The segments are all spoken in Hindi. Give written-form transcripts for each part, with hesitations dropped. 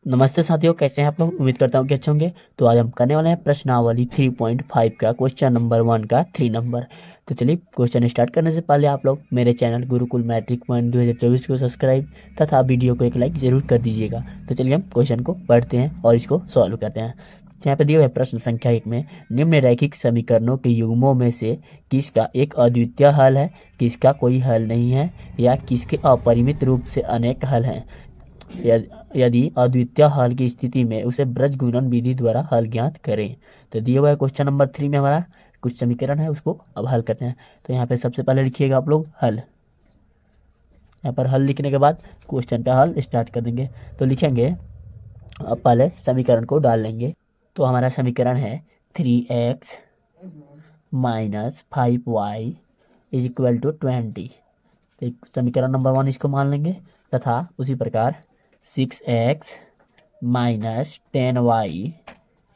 नमस्ते साथियों, कैसे हैं आप लोग। उम्मीद करता हूँ कि अच्छे होंगे। तो आज हम करने वाले हैं प्रश्नावली 3.5 का क्वेश्चन नंबर 1 का 3 नंबर। तो चलिए क्वेश्चन स्टार्ट करने से पहले आप लोग मेरे चैनल गुरुकुल मैट्रिक 2024 को सब्सक्राइब तथा वीडियो को एक लाइक जरूर कर दीजिएगा। तो चलिए हम क्वेश्चन को पढ़ते हैं और इसको सॉल्व करते हैं। यहाँ पे दिए हुए प्रश्न संख्या 1 में निम्न रैखिक समीकरणों के युग्मों में से किसका एक अद्वितीय हल है, किसका कोई हल नहीं है, या किसके अपरिमित रूप से अनेक हल हैं। यदि अद्वितीय हल की स्थिति में उसे ब्रज गुणन विधि द्वारा हल ज्ञात करें। तो दिए हुआ क्वेश्चन नंबर 3 में हमारा कुछ समीकरण है, उसको अब हल करते हैं। तो यहाँ पे सबसे पहले लिखिएगा आप लोग हल। यहाँ पर हल लिखने के बाद क्वेश्चन का हल स्टार्ट कर देंगे। तो लिखेंगे, अब पहले समीकरण को डाल लेंगे। तो हमारा समीकरण है 3x minus 5y is equal to 20। समीकरण नंबर 1 इसको मान लेंगे, तथा उसी प्रकार 6x minus 10y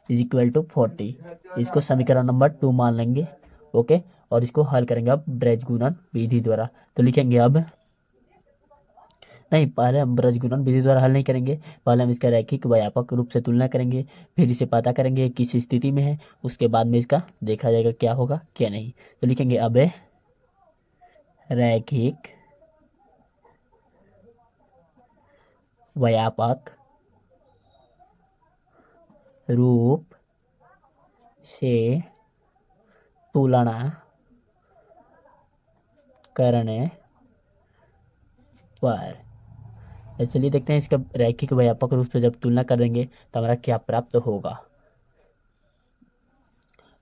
is equal to 40 इसको समीकरण नंबर 2 मान लेंगे। ओके, और इसको हल करेंगे अब ब्रज गुणन विधि द्वारा। तो लिखेंगे अब, नहीं, पहले हम ब्रज गुणन विधि द्वारा हल नहीं करेंगे, पहले हम इसका रैखिक व्यापक रूप से तुलना करेंगे, फिर इसे पता करेंगे किस स्थिति में है, उसके बाद में इसका देखा जाएगा क्या होगा क्या नहीं। तो लिखेंगे अब रैखिक व्यापक रूप से तुलना करने पर, चलिए देखते हैं इसका रैखिक व्यापक रूप से जब तुलना कर देंगे तो हमारा क्या प्राप्त होगा।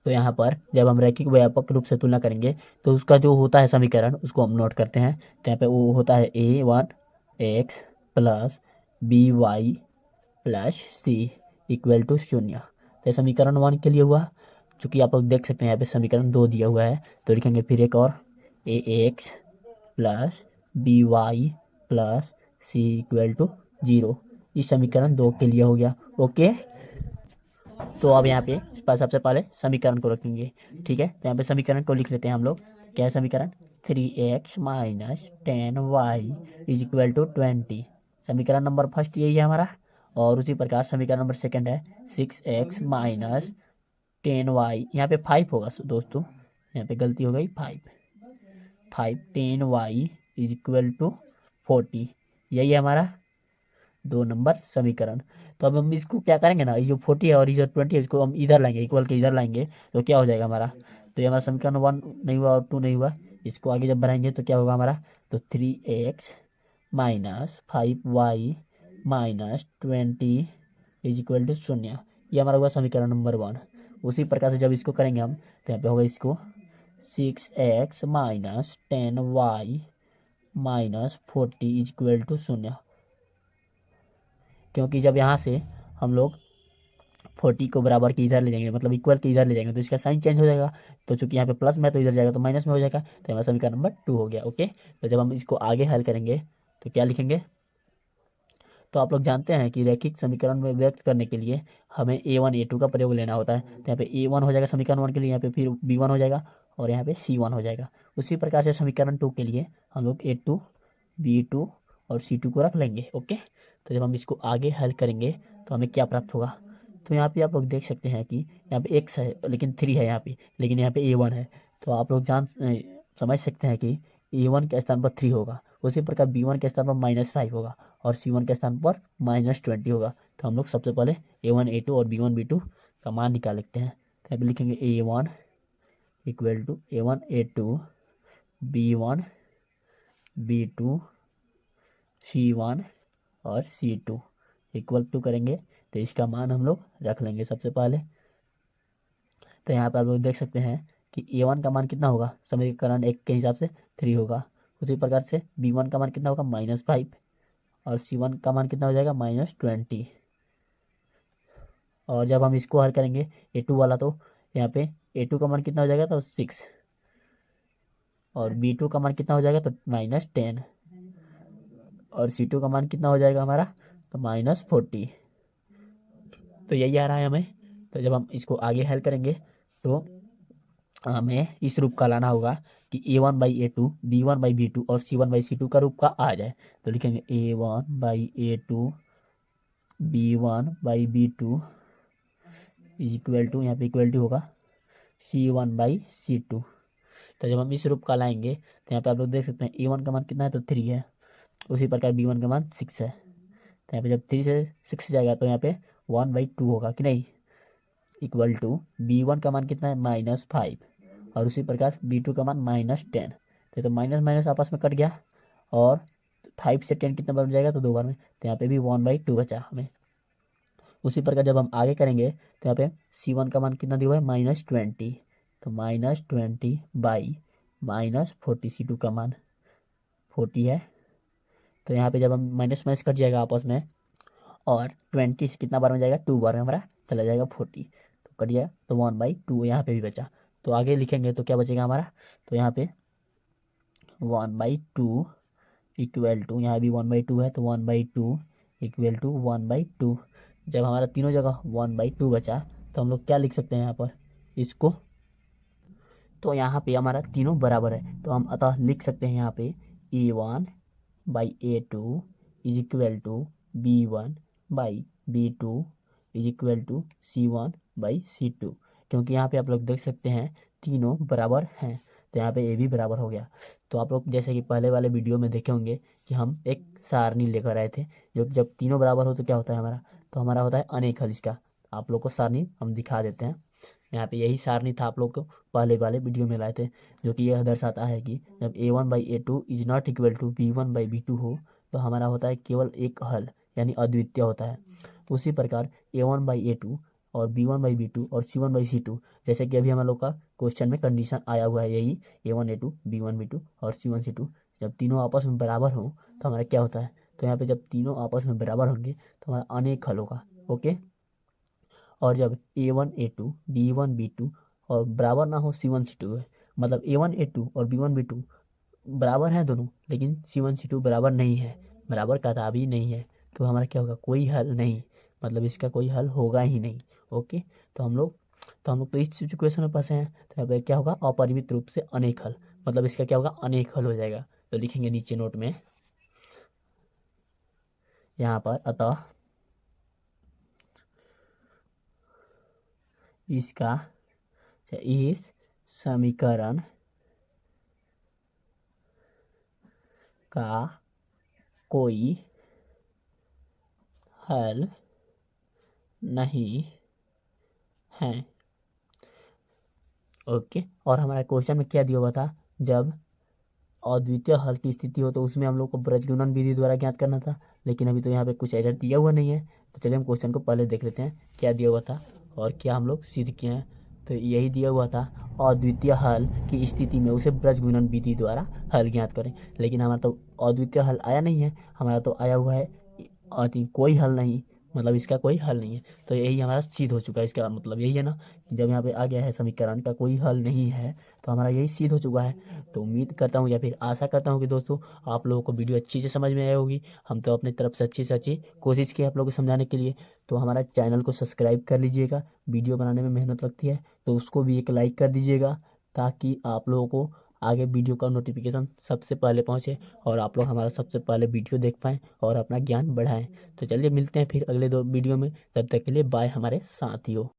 तो यहाँ पर जब हम रैखिक व्यापक रूप से तुलना करेंगे तो उसका जो होता है समीकरण उसको हम नोट करते हैं। तो यहाँ पे वो होता है a1x plus by plus C equal to 0। तो समीकरण 1 के लिए हुआ, चूँकि आप लोग देख सकते हैं यहाँ पे समीकरण 2 दिया हुआ है। तो लिखेंगे फिर एक और ax plus by plus C equal to 0। इस समीकरण 2 के लिए हो गया। ओके, तो अब यहाँ पे सबसे पहले समीकरण को रखेंगे। ठीक है, तो यहाँ पे समीकरण को लिख लेते हैं हम लोग। क्या है समीकरण? 3x minus 10y is equal to 20। समीकरण नंबर फर्स्ट यही है हमारा। और उसी प्रकार समीकरण नंबर सेकंड है 6x माइनस 10y, यहाँ पे 5 होगा दोस्तों, यहाँ पे गलती हो गई, 5 10y इज इक्वल टू 40। यही है हमारा 2 नंबर समीकरण। तो अब हम इसको क्या करेंगे ना, ये जो 40 है और ये जो 20 है इसको हम इधर लाएंगे, इक्वल के इधर लाएंगे, तो क्या हो जाएगा हमारा। तो ये हमारा समीकरण 1 नहीं हुआ और 2 नहीं हुआ, इसको आगे जब बढ़ाएंगे तो क्या होगा हमारा। तो 3x minus 5y minus 20 is equal to 0। ये हमारा हुआ समीकरण नंबर 1। उसी प्रकार से जब इसको करेंगे हम तो यहाँ पे होगा इसको 6x minus 10y minus 40 is equal to 0। क्योंकि जब यहाँ से हम लोग 40 को बराबर के इधर ले जाएंगे, मतलब इक्वल के इधर ले जाएंगे, तो इसका साइन चेंज हो जाएगा। तो चूंकि यहाँ पे प्लस में तो इधर जाएगा तो माइनस में हो जाएगा, तो हमारा समीकरण नंबर 2 हो गया। ओके, तो जब हम इसको आगे हल करेंगे तो क्या लिखेंगे। तो आप लोग जानते हैं कि रैखिक समीकरण में व्यक्त करने के लिए हमें a1 a2 का प्रयोग लेना होता है। तो यहाँ पे a1 हो जाएगा समीकरण 1 के लिए, यहाँ पे फिर b1 हो जाएगा और यहाँ पे c1 हो जाएगा। उसी प्रकार से समीकरण 2 के लिए हम लोग a2 b2 और c2 को रख लेंगे। ओके, तो जब हम इसको आगे हल करेंगे तो हमें क्या प्राप्त होगा। तो यहाँ पे आप लोग देख सकते हैं कि यहाँ पे x है लेकिन 3 है यहाँ पे, लेकिन यहाँ पे a1 है। तो आप लोग समझ सकते हैं कि a1 के स्थान पर 3 होगा, उसी प्रकार b1 के स्थान पर -5 होगा और c1 के स्थान पर -20 होगा। तो हम लोग सबसे पहले a1 a2 और b1 b2 का मान निकाल लेते हैं। तो यहाँ पे लिखेंगे a1 equal to a1 a2 b1 b2 c1 और c2 इक्वल टू करेंगे तो इसका मान हम लोग रख लेंगे सबसे पहले। तो यहाँ पे आप लोग देख सकते हैं कि a1 का मान कितना होगा, समीकरण 1 के हिसाब से 3 होगा। उसी प्रकार से b1 का मान कितना होगा -5 और c1 का मान कितना हो जाएगा -20। और जब हम इसको हल करेंगे a2 वाला, तो यहाँ पे a2 का मान कितना हो जाएगा तो 6 और b2 का मान कितना हो जाएगा तो -10 और c2 का मान कितना हो जाएगा हमारा तो -40। तो यही आ रहा है हमें। तो जब हम इसको आगे हल करेंगे तो हमें इस रूप का लाना होगा कि a1/a2 b1/b2 और c1/c2 का रूप का आ जाए। तो लिखेंगे a1/a2 B1/B2 is equal to, यहाँ पे इक्वल टू होगा C1/C2। तो जब हम इस रूप का लाएंगे तो यहाँ पे आप लोग देख सकते हैं A1 का मान कितना है, तो 3 है। उसी प्रकार B1 का मान 6 है। तो यहाँ पे जब 3 से 6 जाएगा तो यहाँ पे 1/2 होगा कि नहीं, इक्वल टू B1 का मान कितना है, -5, और उसी प्रकार B2 का मान -10। तो माइनस माइनस आपस में कट गया, और 5 से 10 कितना बार में जाएगा, तो 2 बार में। तो यहाँ पे भी 1/2 बचा हमें। उसी प्रकार जब हम आगे करेंगे तो यहाँ पे C1 का मान कितना दिया हुआ है, -20। तो -20/-40, C2 का मान 40 है। तो यहाँ पे जब हम माइनस माइनस कट जाएगा आपस में, और 20 से कितना बार में जाएगा, 2 बार में हमारा चला जाएगा 40। तो कट जाएगा, तो 1/2 यहाँ पे भी बचा। तो आगे लिखेंगे तो क्या बचेगा हमारा, तो यहाँ पे 1/2 इक्वल टू, यहाँ भी 1/2 है, तो 1/2 इक्वल टू 1/2। जब हमारा तीनों जगह 1/2 बचा तो हम लोग क्या लिख सकते हैं यहाँ पर इसको, तो यहाँ पे हमारा तीनों बराबर है, तो हम अतः लिख सकते हैं यहाँ पे A1/A2 is equal to B1/B2 is equal to C1/C2। क्योंकि यहाँ पे आप लोग देख सकते हैं तीनों बराबर हैं, तो यहाँ पे ए भी बराबर हो गया। तो आप लोग जैसे कि पहले वाले वीडियो में देखे होंगे कि हम एक सारणी लेकर आए थे, जो जब तीनों बराबर हो तो क्या होता है हमारा, तो हमारा होता है अनेक हल। इसका आप लोग को सारणी हम दिखा देते हैं। यहाँ पे यही सारणी था, आप लोग को पहले वाले वीडियो में लाए थे, जो कि यह दर्शाता है कि जब A1/A2 is not equal to B1/B2 हो तो हमारा होता है केवल एक हल, यानी अद्वितीय होता है। उसी प्रकार A1/A2 और B1/B2 और C1/C2, जैसे कि अभी हम लोग का क्वेश्चन में कंडीशन आया हुआ है यही A1A2 B1B2 और C1C2, जब तीनों आपस में बराबर हों तो हमारा क्या होता है, तो यहाँ पे जब तीनों आपस में बराबर होंगे तो हमारा अनेक हल होगा। ओके, और जब A1A2 B1B2 और बराबर ना हो C1C2 है, मतलब A1A2 और B1B2 बराबर हैं दोनों, लेकिन C1C2 बराबर नहीं है, बराबर कदापि नहीं है, तो हमारा क्या होगा, कोई हल नहीं, मतलब इसका कोई हल होगा ही नहीं। ओके, तो हम लोग तो इस सिचुएशन में फंसे हैं, तो यहाँ पे क्या होगा, अपरिमित रूप से अनेक हल, मतलब इसका क्या होगा, अनेक हल हो जाएगा। तो लिखेंगे नीचे नोट में यहाँ पर, अतः इसका इस समीकरण का कोई हल नहीं है। ओके, और हमारा क्वेश्चन में क्या दिया हुआ था, जब अद्वितीय हल की स्थिति हो तो उसमें हम लोग को ब्रजगुणन विधि द्वारा ज्ञात करना था, लेकिन अभी तो यहाँ पे कुछ ऐसा दिया हुआ नहीं है। तो चलिए हम क्वेश्चन को पहले देख लेते हैं क्या दिया हुआ था और क्या हम लोग सिद्ध किए हैं। तो यही दिया हुआ था, अद्वितीय हल की स्थिति में उसे ब्रजगुणन विधि द्वारा हल ज्ञात करें, लेकिन हमारा तो अद्वितीय हल आया नहीं है, हमारा तो आया हुआ है कोई हल नहीं, मतलब इसका कोई हल नहीं है। तो यही हमारा सिद्ध हो चुका है। इसका मतलब यही है ना कि जब यहाँ पे आ गया है समीकरण का कोई हल नहीं है तो हमारा यही सिद्ध हो चुका है। तो उम्मीद करता हूँ या फिर आशा करता हूँ कि दोस्तों आप लोगों को वीडियो अच्छी से समझ में आई होगी। हम तो अपनी तरफ से अच्छी कोशिश की आप लोगों को समझाने के लिए। तो हमारा चैनल को सब्सक्राइब कर लीजिएगा, वीडियो बनाने में मेहनत लगती है तो उसको भी एक लाइक कर दीजिएगा, ताकि आप लोगों को आगे वीडियो का नोटिफिकेशन सबसे पहले पहुंचे और आप लोग हमारा सबसे पहले वीडियो देख पाएँ और अपना ज्ञान बढ़ाएं। तो चलिए मिलते हैं फिर अगले 2 वीडियो में, तब तक के लिए बाय हमारे साथियों।